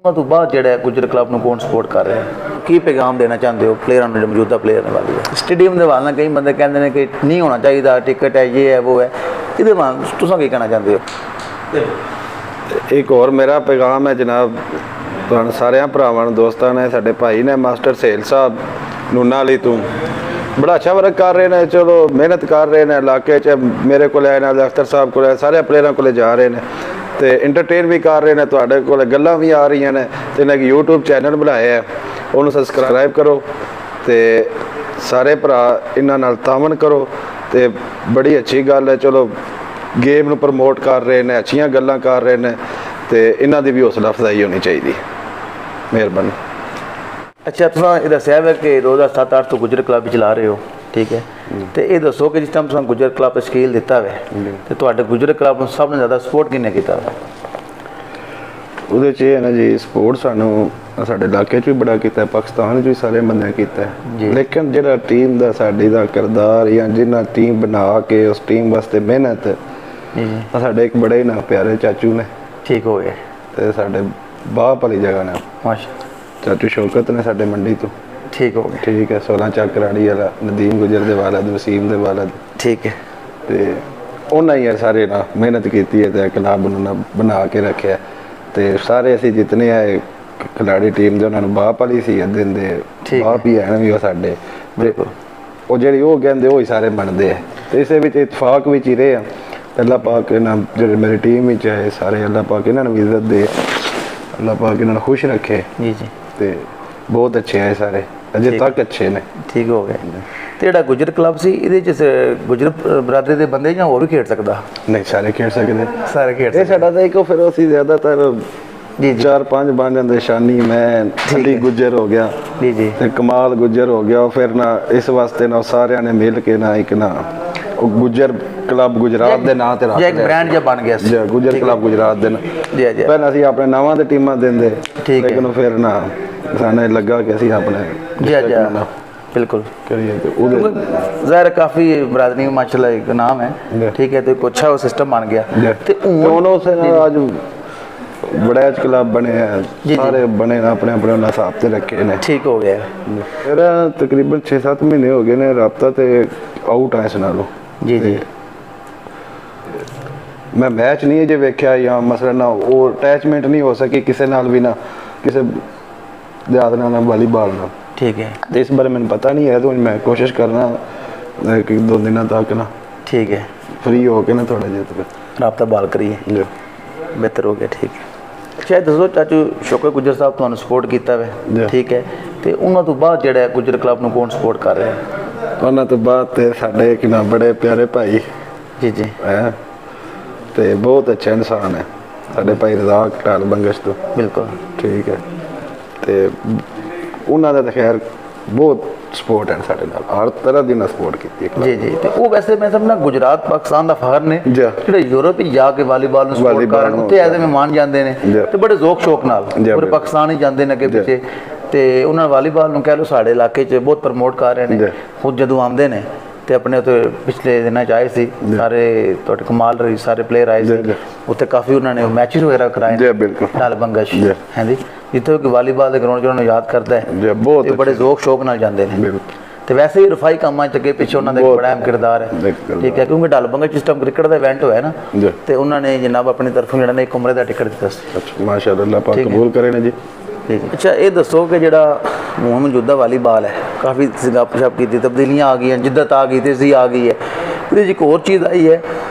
ਉਹਨਾਂ ਤੋਂ ਬਾਅਦ ਜਿਹੜਾ ਗੁੱਜਰ ਕਲੱਬ ਨੂੰ ਕੌਣ ਸਪੋਰਟ ਕਰ ਰਿਹਾ ਕੀ ਪੈਗਾਮ ਦੇਣਾ ਚਾਹੁੰਦੇ ਹੋ ਪਲੇਅਰਾਂ ਨੂੰ, ਮੌਜੂਦਾ ਪਲੇਅਰ ਨੇ ਵਾਲੀ ਸਟੇਡੀਅਮ ਦੇ ਵਾਲ ਨਾਲ ਕਈ ਬੰਦੇ ਕਹਿੰਦੇ ਨੇ ਕਿ ਨਹੀਂ ਹੋਣਾ ਚਾਹੀਦਾ, ਟਿਕਟ ਹੈ ਇਹ ਹੈ ਉਹ ਹੈ, ਇਹਦੇ ਬਾਰੇ ਤੁਸੀਂ ਕੀ ਕਹਿਣਾ ਚਾਹੁੰਦੇ ਹੋ? एक और मेरा पैगाम है जनाब तुहानू सारिਆਂ ਭਰਾਵਾਂ ਨੂੰ, ਦੋਸਤਾਂ ਨੇ, ਸਾਡੇ ਭਾਈ ਨੇ ਮਾਸਟਰ ਸੇਲ ਸਾਹਿਬ ਨੂਨਾ ਵਾਲੀ ਤੋਂ बड़ा अच्छा वर्क कर रहे हैं, चलो मेहनत कर रहे हैं इलाके च, मेरे को नाल अख्तर साहब को सारे प्लेयरों को जा रहे हैं तो इंटरटेन भी कर रहे हैं, तुहाडे कोल गल्लां भी आ रही हैं तो इन्हें यूट्यूब चैनल बनाया है, उन्होंने सबसक्राइब करो तो सारे भरा इन्हां नाल तामन करो तो बड़ी अच्छी गल है। चलो गेम नूं प्रमोट कर रहे हैं, अच्छियां गल्लां कर रहे हैं तो इन्हां दी भी हौसला अफजाई होनी चाहिए। मेहरबानी। अच्छा तुसां ये दस्सिया है कि 2007-8 तो गुजर क्लब चला रहे हो, ठीक है, तो ये दसो कि जिस टाइम तुसां गुजर क्लब तश्कील दिता है तो तुहाडे गुजर क्लब नूं सब ने ज़्यादा सपोर्ट किन्ने कीता? ਉਹਦੇ 'ਚ ਇਹ ਹੈ ਨਾ ਜੀ, ਸਪੋਰਟ ਸਾਨੂੰ ਸਾਡੇ ਇਲਾਕੇ 'ਚ ਵੀ ਬੜਾ ਕੀਤਾ, ਪਾਕਿਸਤਾਨ 'ਚ ਵੀ ਸਾਰੇ ਬੰਦਿਆਂ ਕੀਤਾ, ਲੇਕਿਨ ਜਿਹੜਾ ਟੀਮ ਦਾ ਸਾਡੀ ਦਾ ਕਿਰਦਾਰ ਜਾਂ ਜਿਨ੍ਹਾਂ ਟੀਮ ਬਣਾ ਕੇ ਉਸ ਟੀਮ ਵਾਸਤੇ ਮਿਹਨਤ ਸਾਡੇ ਇੱਕ ਬੜੇ ਨਾ ਪਿਆਰੇ ਚਾਚੂ ਨੇ, ठीक हो गए, ਤੇ ਸਾਡੇ ਬਾਹ ਵਾਲੀ ਜਗ੍ਹਾ ਨੇ माशा ਚਾਚੂ ਸ਼ੌਕਤ ਨੇ ਸਾਡੇ ਮੰਡੀ ਤੋਂ, ठीक हो गए, ਠੀਕ ਹੈ, 16 ਚੱਕ ਰਾੜੀ ਵਾਲਾ ਨਦੀਮ ਗੁਜਰ ਦੇ ਵਾਲਦ, ਵਸੀਮ ਦੇ ਵਾਲਦ, ठीक है, ਤੇ ਉਹਨਾਂ ਹੀ ਸਾਰੇ ਨਾ ਮਿਹਨਤ ਕੀਤੀ ਹੈ ਤੇ ਕਲੱਬ ਨੂੰ ਬਣਾ ਕੇ ਰੱਖਿਆ ਤੇ ਸਾਰੇ ਅਸੀਂ ਜਿਤਨੇ ਆਏ ਖਿਡਾਰੀ ਟੀਮ ਦੇ ਉਹਨਾਂ ਨੂੰ ਬਾਪ ਵਾਲੀ ਸੀ ਦਿਨ ਦੇ ਬਾਪ ਹੀ ਹੈ ਵੀ ਉਹ ਸਾਡੇ, ਬਿਲਕੁਲ ਉਹ ਜਿਹੜੀ ਉਹ ਕਹਿੰਦੇ ਉਹ ਹੀ ਸਾਰੇ ਬਣਦੇ ਆ ਤੇ ਇਸੇ ਵਿੱਚ ਇਤਫਾਕ ਵਿੱਚ ਹੀ ਰਹੇ ਆ। ਅੱਲਾਹ ਪਾਕ ਇਹਨਾਂ ਜਿਹੜੇ ਮੇਰੀ ਟੀਮ ਵਿੱਚ ਆਏ ਸਾਰੇ, ਅੱਲਾਹ ਪਾਕ ਇਹਨਾਂ ਨੂੰ ਇੱਜ਼ਤ ਦੇ, ਅੱਲਾਹ ਪਾਕ ਇਹਨਾਂ ਨੂੰ ਖੁਸ਼ ਰੱਖੇ जी जी, ਤੇ ਬਹੁਤ ਅੱਛੇ ਆਏ ਸਾਰੇ, ਅਜੇ ਤੱਕ ਅੱਛੇ ਨੇ। ठीक हो गए। ਤੇ ਜਿਹੜਾ ਗੁਜਰ ਕਲੱਬ ਸੀ ਇਹਦੇ ਚ ਗੁਜਰ ਬਰਾਦਰੀ ਦੇ ਬੰਦੇ ਜਾਂ ਹੋਰ ਵੀ ਖੇਡ ਸਕਦਾ? ਨਹੀਂ, ਸਾਰੇ ਖੇਡ ਸਕਦੇ, ਸਾਰੇ ਖੇਡ ਇਹ ਸਾਡਾ ਤਾਂ ਇੱਕੋ, ਫਿਰ ਅਸੀਂ ਜ਼ਿਆਦਾਤਰ जी 4-5 ਬਣ ਜਾਂਦੇ, ਸ਼ਾਨੀ ਮੈਂ, ਅਲੀ ਗੁੱਜਰ ਹੋ ਗਿਆ जी जी, ਤੇ ਕਮਾਲ ਗੁੱਜਰ ਹੋ ਗਿਆ, ਫਿਰ ਨਾ ਇਸ ਵਾਸਤੇ ਨਾ ਸਾਰਿਆਂ ਨੇ ਮਿਲ ਕੇ ਨਾ ਇੱਕ ਨਾ ਉਹ ਗੁੱਜਰ ਕਲੱਬ ਗੁਜਰਾਤ ਦੇ ਨਾਂ ਤੇ ਰੱਖ ਲਿਆ, ਇੱਕ ਬ੍ਰਾਂਡ ਜਿਹਾ ਬਣ ਗਿਆ ਸੀ ਜੀ, ਗੁੱਜਰ ਕਲੱਬ ਗੁਜਰਾਤ ਦੇ ਨਾਂ। ਜੀ ਜੀ, ਪਹਿਲਾਂ ਅਸੀਂ ਆਪਣੇ ਨਾਵਾਂ ਤੇ ਟੀਮਾਂ ਦਿੰਦੇ, ਲੇਕਿਨ ਫਿਰ ਨਾ ਸਾਨੂੰ ਲੱਗਾ ਕਿ ਅਸੀਂ ਆਪਣੇ जी जी बिल्कुल करिए तो उधर ज़ाहिर काफ़ी बरादरी में माशाल्लाह एक नाम है, ठीक है, तो एक अच्छा वो सिस्टम बन गया तो दोनों से आज बड़े क्लब बने हैं, सारे बने अपने अपने हिसाब से रखे ने, ठीक हो गया। मेरा तकरीबन 6-7 महीने हो गए ने राबता ते आउट आए सुना लो जी जी, मैं मैच नहीं अजे वेख्या या मसला ना वो अटैचमेंट नहीं हो सकी किसी नाल भी ना किसी देहात नाल वालीबॉल नाल, ठीक है, तो इस बारे मैंने पता नहीं है, तो मैं कोशिश करना 1-2 दिनों तक ना ठीक है फ्री हो के ना थोड़ा जिहा रबता बाल करिए, बेहतर हो गया, ठीक है। अच्छा दसो चाचू शौकत गुजर साहब तुहानू सपोर्ट किया है, ठीक है, तो उन्होंने तो बाद जो गुजर क्लब नूं कौन सपोर्ट कर रहा है? उन्होंने तो बाद ते साडे एक ना बड़े प्यारे भाई जी जी है ते बहुत अच्छे इंसान है, साडे भाई रज़ाक ढाल बंगश तो, बिल्कुल ठीक है, तो उन्होंने तो खैर बहुत सपोर्ट है साढ़े नाल, हर तरह की सपोर्ट की जी जी, तो वो वैसे मैं समझना गुजरात पाकिस्तान का फखर ने ਜਿਹੜੇ यूरोप जाके वालीबॉल ਨੂੰ ਸਪੋਰਟ ਕਰਨ ਉੱਤੇ ਐਜ਼ ਮਹਿਮਾਨ ਜਾਂਦੇ ਨੇ ਤੇ ਬੜੇ ਜ਼ੋਕ ਸ਼ੌਕ ਨਾਲ ਪੂਰੇ ਪਾਕਿਸਤਾਨ ਹੀ ਜਾਂਦੇ ਨੇ ਅੱਗੇ ਪਿੱਛੇ, ਤੇ ਉਹਨਾਂ ਵਾਲੀਬਾਲ ਨੂੰ ਕਹਿ ਲਓ ਸਾਡੇ ਇਲਾਕੇ 'ਚ ਬਹੁਤ ਪ੍ਰਮੋਟ ਕਰ ਰਹੇ ਨੇ, ਖੁਦ ਜਦੋਂ ਆਉਂਦੇ ਨੇ ਤੇ ਆਪਣੇ ਉੱਤੇ ਪਿਛਲੇ ਦਿਨਾਂ 'ਚ ਆਏ ਸੀ ਸਾਰੇ, ਤੁਹਾਡੇ ਕਮਾਲ ਰਹੀ ਸਾਰੇ ਪਲੇਅਰ ਆਏ ਸੀ ਉੱਥੇ, ਕਾਫੀ ਉਹਨਾਂ ਨੇ ਮੈਚਿਸ ਵਗੈਰਾ ਕਰਾਏ ਨੇ, ਬਿਲਕੁਲ ਢਾਲ ਬੰਗਸ਼ ਹੈ ਜੀ, ਜਿੱਥੇ ਕਿ ਵਾਲੀਬਾਲ ਦੇ ਗਰਾਊਂਡ 'ਚ ਉਹਨਾਂ ਨੂੰ ਯਾਦ ਕਰਦਾ ਹੈ, ਬਹੁਤ ਬੜੇ ਜ਼ੋਕ ਸ਼ੌਕ ਨਾਲ ਜਾਂਦੇ ਨੇ, ਤੇ ਵੈਸੇ ਹੀ ਰਫਾਈ ਕੰਮਾਂ 'ਚ ਅੱਗੇ ਪਿੱਛੇ ਉਹਨਾਂ ਦਾ ਇੱਕ ਬੜਾ ਅਹਿਮ ਕਿਰਦਾਰ ਹੈ, ਠੀਕ ਹੈ, ਕਿਉਂਕਿ ਢਾਲ ਬੰਗਸ਼ ਸਿਸਟਮ ਕ੍ਰਿਕਟ ਦਾ ਇਵੈਂਟ ਹੋਇਆ ਨਾ, ਤੇ ਉਹਨਾਂ ਨੇ ਜਨਾਬ ਆਪਣੀ ਤਰਫੋਂ ਜਿਹੜਾ ਨੇ ਇੱਕ ਉਮਰੇ ਦਾ ਟਿਕਟ ਦਿੱਤਾ ਸੀ। ਅੱਛਾ ਮਾਸ਼ਾਅੱਲਾ, ਅੱਲਾਹ ਪਾਕ ਕਬੂਲ ਕਰੇ ਨੇ ਜੀ। अच्छा ये दसो कि जो मौजूदा वालीबॉल है काफ़ी गप शप की तब्दीलियाँ आ गई हैं, जिद्दत आ गई, तेज़ी आ गई है, ये एक और चीज़ आई है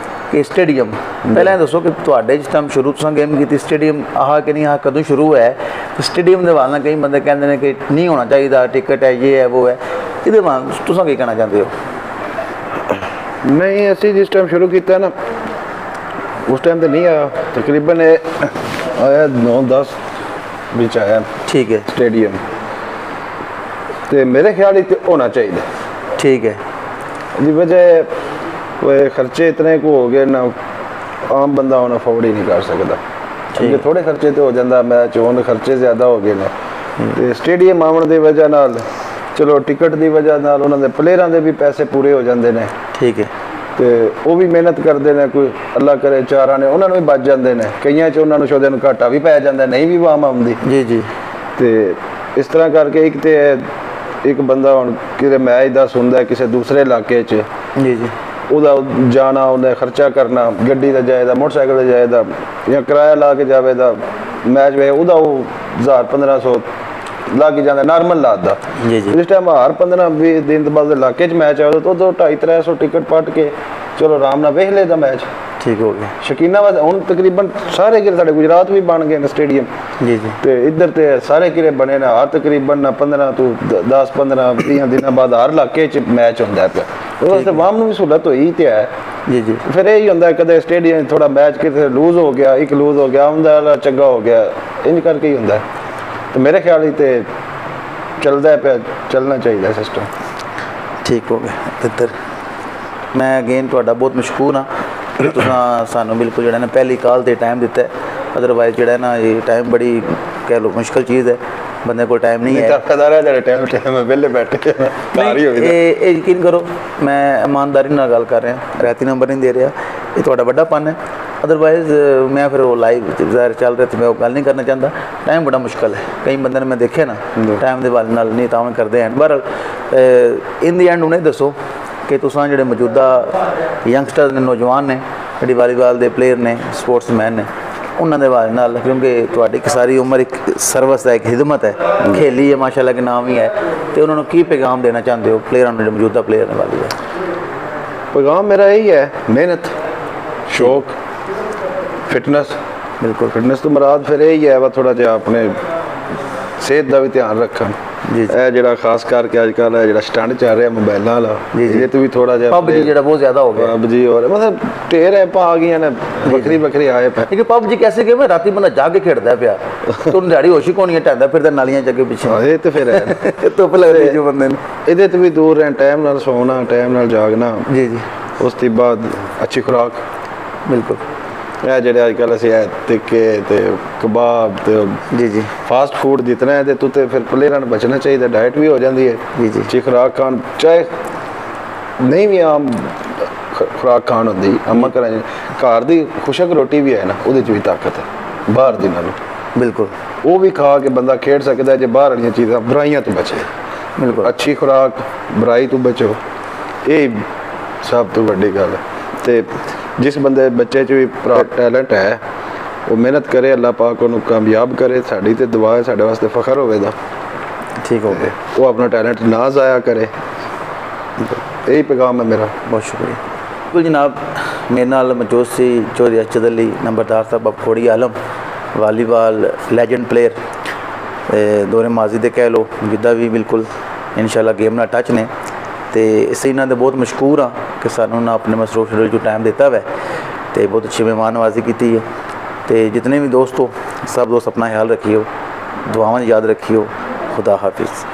कि स्टेडियम, पहले दसो कि तुहाडे जिस टाइम शुरू तुसां गेम की स्टेडियम आह कि नहीं आह कदों शुरू है, स्टेडियम के वाल कई बंदे कहते हैं कि नहीं होना चाहिए, टिकट है ये है वो है, ये तुसां की कहना चाहते हो? नहीं असी जिस टाइम शुरू किया ना उस टाइम तो नहीं आया, तकरीबन आया 9-10 ਵਿੱਚ ਆਇਆ, ठीक है, स्टेडियम ਤੇ ਮੇਰੇ ਖਿਆਲ ਵਿੱਚ ਹੋਣਾ ਚਾਹੀਦਾ, ठीक है, ਦੀ ਵਜ੍ਹਾ ਖਰਚੇ ਇਤਨੇ ਕੋ ਹੋ ਗਏ ਨਾ, ਆਮ ਬੰਦਾ ਹੁਣ ਅਫੋਰਡ ਹੀ ਨਹੀਂ ਕਰ ਸਕਦਾ, ਜੇ ਥੋੜੇ ਖਰਚੇ ਤੇ ਹੋ ਜਾਂਦਾ ਮੈਚ, ਹੁਣ ਖਰਚੇ ਜ਼ਿਆਦਾ ਹੋ ਗਏ ਨੇ, ਤੇ ਸਟੇਡੀਅਮ ਆਉਣ ਦੀ ਵਜ੍ਹਾ ਨਾਲ ਚਲੋ ਟਿਕਟ ਦੀ ਵਜ੍ਹਾ ਨਾਲ ਉਹਨਾਂ ਦੇ ਪਲੇਅਰਾਂ ਦੇ ਵੀ ਪੈਸੇ ਪੂਰੇ ਹੋ ਜਾਂਦੇ ਨੇ, ठीक है, ਤੇ ਉਹ ਵੀ ਮਿਹਨਤ ਕਰਦੇ ਨੇ, ਕੋਈ ਅੱਲਾ ਕਰੇ ਚਾਰਾਂ ਨੇ ਉਹਨਾਂ ਨੂੰ ਵੀ ਬਚ ਜਾਂਦੇ ਨੇ, ਕਈਆਂ 'ਚ ਉਹਨਾਂ ਨੂੰ ਸ਼ੋਦੇ ਨੂੰ ਘਾਟਾ ਵੀ ਪੈ ਜਾਂਦਾ, ਨਹੀਂ ਵੀ ਵਾਮ ਆਉਂਦੀ ਜੀ ਜੀ। ਤੇ ਇਸ ਤਰ੍ਹਾਂ ਕਰਕੇ ਇੱਕ ਤੇ ਇੱਕ ਬੰਦਾ ਹੁਣ ਕਿਤੇ ਮੈਚ ਦਾ ਸੁਣਦਾ ਕਿਸੇ ਦੂਸਰੇ ਇਲਾਕੇ 'ਚ ਜੀ ਜੀ, ਉਹਦਾ ਜਾਣਾ, ਉਹਦਾ ਖਰਚਾ ਕਰਨਾ, ਗੱਡੀ ਦਾ ਜਾਏਦਾ, ਮੋਟਰਸਾਈਕਲ ਦਾ ਜਾਏਦਾ, ਜਾਂ ਕਿਰਾਇਆ ਲਾ ਕੇ ਜਾਵੇ ਦਾ ਮੈਚ ਵੇ, ਉਹਦਾ ਉਹ 1000-1500 ਲੱਗ ਜਾਂਦਾ ਨਾਰਮਲ ਲਾਤ ਦਾ। ਜੀ ਜੀ, ਇਸ ਟਾਈਮ ਹਰ 15-20 ਦਿਨ ਤੋਂ ਬਾਅਦ ਇਲਾਕੇ 'ਚ ਮੈਚ ਆਉਂਦਾ ਤਾਂ ਉਦੋਂ 250-300 ਟਿਕਟ ਪੱਟ ਕੇ ਚਲੋ ਆਰਾਮ ਨਾਲ ਵੇਖ ਲੈਦਾ ਮੈਚ। ਠੀਕ ਹੋ ਗਿਆ। ਸ਼ੌਕੀਨਾਂ ਵਾਸਤੇ ਹੁਣ ਤਕਰੀਬਨ ਸਾਰੇ ਕਿਰੇ ਸਾਡੇ ਗੁਜਰਾਤ ਵੀ ਬਣ ਗਏ ਨੇ ਸਟੇਡੀਅਮ ਜੀ ਜੀ, ਤੇ ਇੱਧਰ ਤੇ ਸਾਰੇ ਕਿਰੇ ਬਣੇ ਨੇ, ਹਰ ਤਕਰੀਬਨ 15 ਤੋਂ 10-15-20 ਦਿਨਾਂ ਬਾਅਦ ਹਰ ਇਲਾਕੇ 'ਚ ਮੈਚ ਹੁੰਦਾ ਪਿਆ। ਉਹ ਵਾਸਤੇ ਵਾਮ ਨੂੰ ਵੀ ਸਹੂਲਤ ਹੋਈ ਤੇ ਹੈ। ਜੀ ਜੀ, ਫਿਰ ਇਹ ਹੀ ਹੁੰਦਾ ਕਦੇ ਸਟੇਡੀਅਮ ਥੋੜਾ ਮੈਚ ਕਿਤੇ ਲੂਜ਼ ਹੋ ਗਿਆ, ਇੱਕ ਲੂਜ਼ ਹੋ ਗਿਆ, ਉਹਦਾ ਚੰਗਾ ਹੋ ਗਿਆ, ਇੰਜ ਕਰਕੇ ਹੀ ਹੁੰਦਾ। ਤੇ ਮੇਰੇ ਖਿਆਲ ਹੀ ਤੇ ਚੱਲਦਾ ਪਿਆ, ਚੱਲਣਾ ਚਾਹੀਦਾ ਸਿਸਟਮ। ਠੀਕ ਹੋ ਗਿਆ। ਇੱਧਰ ਮੈਂ ਅਗੇਨ ਤੁਹਾਡਾ ਬਹੁਤ ਮਸ਼ਕੂਰ ਹਾਂ ਕਿ ਤੁਸੀਂ ਸਾਨੂੰ ਬਿਲਕੁਲ ਜਿਹੜਾ ਨਾ ਪਹਿਲੀ ਕਾਲ ਤੇ ਟਾਈਮ ਦਿੱਤਾ। ਅਦਰਵਾਈਜ਼ ਜਿਹੜਾ ਨਾ ਇਹ ਟਾਈਮ ਬੜੀ ਕਹਿ ਲਓ ਮੁਸ਼ਕਲ ਚੀਜ਼ ਹੈ, ਬੰਦੇ ਕੋਲ ਟਾਈਮ ਨਹੀਂ ਹੈ। ਜਿਹੜੇ ਟਾਈਮ ਵਿਹਲੇ ਬੈਠੇ ਘਰ ਹੀ ਹੋਵੇ। ਇਹ ਯਕੀਨ ਕਰੋ ਮੈਂ ਇਮਾਨਦਾਰੀ ਨਾਲ ਗੱਲ ਕਰ ਰਿਹਾ, ਰੈਤੀ ਨੰਬਰ ਨਹੀਂ ਦੇ ਰਿਹਾ, ਇਹ ਤੁਹਾਡਾ ਵੱਡਾਪਨ ਹੈ। ਅਦਰਵਾਈਜ਼ ਮੈਂ ਫਿਰ ਉਹ ਲਾਈਵ ਜ਼ਾਹਿਰ ਚੱਲ ਰਿਹਾ ਤੇ ਮੈਂ ਉਹ ਗੱਲ ਨਹੀਂ ਕਰਨਾ ਚਾਹੁੰਦਾ। ਟਾਈਮ ਬੜਾ ਮੁਸ਼ਕਲ ਹੈ, ਕਈ ਬੰਦੇ ਨੇ ਮੈਂ ਦੇਖਿਆ ਨਾ ਟਾਈਮ ਦੇ ਵਾਲੇ ਨਾਲ ਨਹੀਂ ਤਾਂ ਕਰਦੇ ਹਨ। ਬਹਰਹਾਲ ਇਨ ਦੀ ਐਂਡ ਉਹਨੇ ਦੱਸੋ ਕਿ ਤੁਸੀਂ ਜਿਹੜੇ ਮੌਜੂਦਾ ਯੰਗਸਟਰ ਨੇ, ਨੌਜਵਾਨ ਨੇ, ਜਿਹੜੇ ਵਾਲੀਬਾਲ ਦੇ ਪਲੇਅਰ ਨੇ, ਸਪੋਰਟਸਮੈਨ ਨੇ, ਉਹਨਾਂ ਦੇ ਬਾਰੇ ਨਾਲ, ਕਿਉਂਕਿ ਤੁਹਾਡੀ ਇੱਕ ਸਾਰੀ ਉਮਰ ਇੱਕ ਸਰਵਿਸ ਹੈ, ਇੱਕ ਖਿਦਮਤ ਹੈ, ਖੇਲੀ ਹੈ ਮਾਸ਼ਾਅੱਲਾ ਕਿ ਨਾਮ ਹੀ ਹੈ, ਤੇ ਉਹਨਾਂ ਨੂੰ ਕੀ ਪੈਗਾਮ ਦੇਣਾ ਚਾਹੁੰਦੇ ਹੋ ਪਲੇਅਰਾਂ ਨੂੰ, ਜਿਹੜੇ ਮੌਜੂਦਾ ਪਲੇਅਰ ਨੇ ਵਾਲੀਬਾਲ? ਪੈਗਾਮ ਮੇਰਾ ਇਹੀ ਹੈ, ਮਿਹਨਤ, ਸ਼ੌਕ, ਫਿਟਨੈਸ। ਬਿਲਕੁਲ ਫਿਟਨੈਸ ਤੋਂ ਮੁਰਾਦ ਫਿਰ ਇਹੀ ਹੈ ਵਾ ਥੋੜਾ ਜਿਹਾ ਆਪਣੇ ਸਿਹਤ ਦਾ ਵੀ ਧਿਆਨ ਰੱਖਣ। ਜੀ ਇਹ ਜਿਹੜਾ ਖਾਸ ਕਰਕੇ ਅੱਜ ਕੱਲ੍ਹ ਜਿਹੜਾ ਸਟੰਟ ਚੱਲ ਰਿਹਾ ਮੋਬਾਈਲਾਂ ਵਾਲਾ, ਇਹਦੇ ਤੇ ਵੀ ਥੋੜਾ ਜਿਹਾ ਪਬਜੀ ਜਿਹੜਾ ਬਹੁਤ ਜ਼ਿਆਦਾ ਹੋ ਗਿਆ। ਪਬਜੀ ਔਰ ਮਤਲਬ ਢੇਰ ਐਪਾਂ ਆ ਗਈਆਂ ਨੇ, ਵੱਖਰੀ ਵੱਖਰੀ ਆਏ ਪਏ। ਕਿ ਪਬਜੀ ਕੈਸੇ ਗੇਮ ਹੈ, ਰਾਤੀ ਬੰਦਾ ਜਾ ਕੇ ਖੇਡਦਾ ਪਿਆ, ਤੁਹਾਨੂੰ ਦਿਹਾੜੀ ਹੋਸ਼ੀ ਕੋਣੀਆਂ ਢਾਂਦਾ ਫਿਰਦਾ ਨਾਲੀਆਂ ਚ ਅੱਗੇ ਪਿੱਛੇ। ਇਹ ਤੇ ਫਿਰ ਹੈ ਧੁੱਪ ਲੱਗਦੀ ਜੋ ਬੰਦੇ ਨੂੰ। ਇਹਦੇ ਤੇ ਵੀ ਦੂਰ ਰਹਿਣ, ਟਾਈਮ ਨਾਲ ਸੌਣਾ, ਟਾਈਮ ਨਾਲ ਜਾਗਣਾ। ਜੀ ਜੀ, ਉਸ ਤੋਂ ਬਾਅਦ ਅੱਛੀ ਖੁਰਾਕ। ਬਿਲਕੁਲ। ਇਹ ਜਿਹੜੇ ਅੱਜ ਕੱਲ੍ਹ ਅਸੀਂ ਟਿੱਕੇ ਤੇ ਕਬਾਬ ਤੇ ਜੀ ਜੀ, ਫਾਸਟ ਫੂਡ ਜਿਤਨਾ ਹੈ ਤੇ ਤੇ ਫਿਰ ਪਲੇਅਰਾਂ ਨੂੰ ਬਚਣਾ ਚਾਹੀਦਾ, ਡਾਇਟ ਵੀ ਹੋ ਜਾਂਦੀ ਹੈ। ਜੀ ਜੀ, ਅੱਛੀ ਖੁਰਾਕ ਖਾਣ, ਚਾਹੇ ਨਹੀਂ ਵੀ ਆਮ ਖੁਰਾਕ ਖਾਣ ਹੁੰਦੀ, ਅੰਮਾ ਕਰਾਂ ਘਰ ਦੀ ਖੁਸ਼ਕ ਰੋਟੀ ਵੀ ਹੈ ਨਾ, ਉਹਦੇ 'ਚ ਵੀ ਤਾਕਤ ਹੈ ਬਾਹਰ ਦੀ ਨਾਲੋਂ। ਬਿਲਕੁਲ। ਉਹ ਵੀ ਖਾ ਕੇ ਬੰਦਾ ਖੇਡ ਸਕਦਾ ਜੇ ਬਾਹਰ ਵਾਲੀਆਂ ਚੀਜ਼ਾਂ, ਬੁਰਾਈਆਂ ਤੋਂ ਬਚੇ। ਬਿਲਕੁਲ, ਅੱਛੀ ਖੁਰਾਕ, ਬੁਰਾਈ ਤੋਂ ਬਚੋ, ਇਹ ਸਭ ਤੋਂ ਵੱਡੀ ਗੱਲ ਹੈ। ਤੇ ਜਿਸ ਬੰਦੇ ਬੱਚੇ 'ਚ ਵੀ ਟੈਲੈਂਟ ਹੈ, ਉਹ ਮਿਹਨਤ ਕਰੇ, ਅੱਲਾਹ ਪਾਕ ਉਹਨੂੰ ਕਾਮਯਾਬ ਕਰੇ। ਸਾਡੀ ਤੇ ਦੁਆ ਹੈ, ਸਾਡੇ ਵਾਸਤੇ ਫਖਰ ਹੋਵੇਗਾ। ਠੀਕ ਹੋ ਗਿਆ। ਉਹ ਆਪਣਾ ਟੈਲੈਂਟ ਨਾ ਜ਼ਾਇਆ ਕਰੇ। ਇਹੀ ਪੈਗਾਮ ਹੈ ਮੇਰਾ। ਬਹੁਤ ਸ਼ੁਕਰੀਆ। ਬਿਲਕੁਲ ਜਨਾਬ, ਮੇਰੇ ਨਾਲ ਮੌਜੂਦ ਸੀ ਚੌਧਰੀ ਅਰਸ਼ਦ ਅਲੀ, ਨੰਬਰਦਾਰ ਸਾਹਿਬ ਬਖੋੜੀ ਆਲਮ, ਵਾਲੀਬਾਲ ਲੈਜੈਂਡ ਪਲੇਅਰ ਦੌਰੇ ਮਾਜ਼ੀ ਦੇ ਕਹਿ ਲਓ, ਜਿੱਦਾਂ ਵੀ ਬਿਲਕੁਲ ਇਨਸ਼ਾਅੱਲਾ ਗੇਮ ਨਾਲ ਟੱਚ ਨੇ। ਤੇ ਇਸ ਇਹਨਾਂ ਦੇ ਬਹੁਤ ਮਸ਼ਕੂਰ ਹਾਂ ਕਿ ਸਾਨੂੰ ਨਾ ਆਪਣੇ ਮਸਰੂਫ ਸ਼ਡਿਊਲ 'ਚ ਟਾਈਮ ਦਿੱਤਾ ਵੈ ਤੇ ਬਹੁਤ ਅੱਛੀ ਮਹਿਮਾਨ ਨਵਾਜ਼ੀ ਕੀਤੀ ਹੈ। ਤੇ ਜਿतने भी दोस्त हो, सब दोस्त अपना ख्याल रखियो, दुआवां याद रखियो। खुदा हाफिज़।